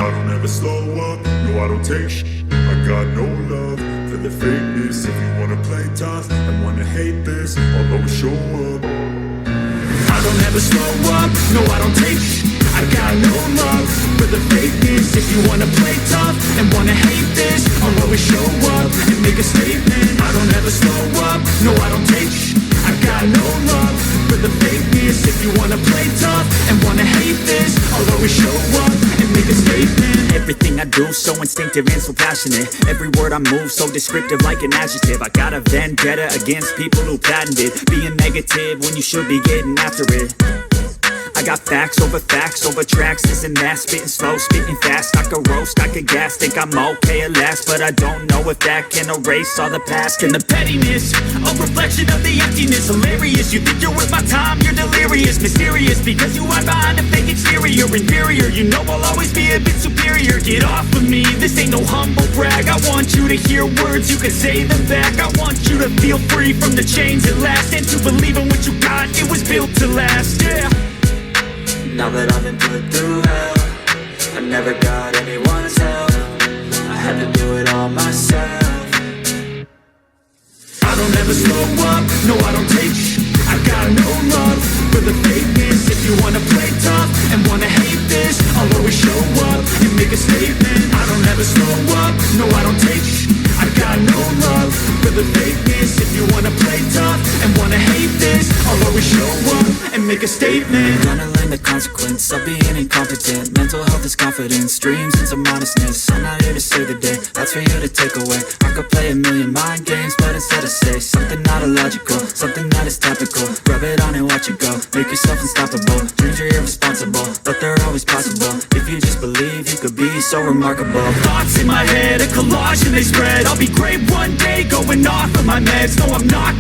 I don't ever slow up, no I don't take I got no love for the fakeness. If you wanna play tough and wanna hate this, I'll always show up. I don't ever slow up, no I don't take I got no love for the fakeness. If you wanna play tough and wanna hate this, I'll always show up and make a statement. I don't ever slow up, no I don't take I got no love for the fakeness. If you wanna play tough and wanna hate this, I'll always show up and make a statement. Everything I do so instinctive and so passionate. Every word I move so descriptive like an adjective. I got a vendetta against people who patented being negative when you should be getting after it. I got facts over tracks, this and that. Spitting slow, spitting fast, I could roast, I could gas. Think I'm okay at last, but I don't know if that can erase all the past. And the pettiness, a reflection of the emptiness. Hilarious, you think you're worth my time, you're delirious. Mysterious, because you hide behind a fake exterior. Inferior, you know I'll always be a bit superior. Get off of me, this ain't no humble brag. I want you to hear words, you can say them back. I want you to feel free from the chains at last, and to believe in what you got, it was built to last, yeah. Now that I've been put through hell, I never got anyone's help. I had to do it all myself. I don't ever slow up, no I don't take I got no love for the fakeness. If you wanna play tough and wanna hate this, I'll always show up and make a statement. I don't ever slow up, no I don't take I got no love for the fakeness. If you wanna play tough and wanna hate this, I'll always show up and make a statement. Gonna learn the consequence of being incompetent. Mental health is confidence, dreams into modestness. I'm not here to save the day, that's for you to take away. I could play a million mind games, but instead I say something not illogical, something that is topical. Rub it on and watch it go, make yourself unstoppable. Dreams are irresponsible, but they're always possible. If you just believe, you could be so remarkable. Thoughts in my head, a collage and they spread. I'll be great one day, going off of my meds. No, I'm not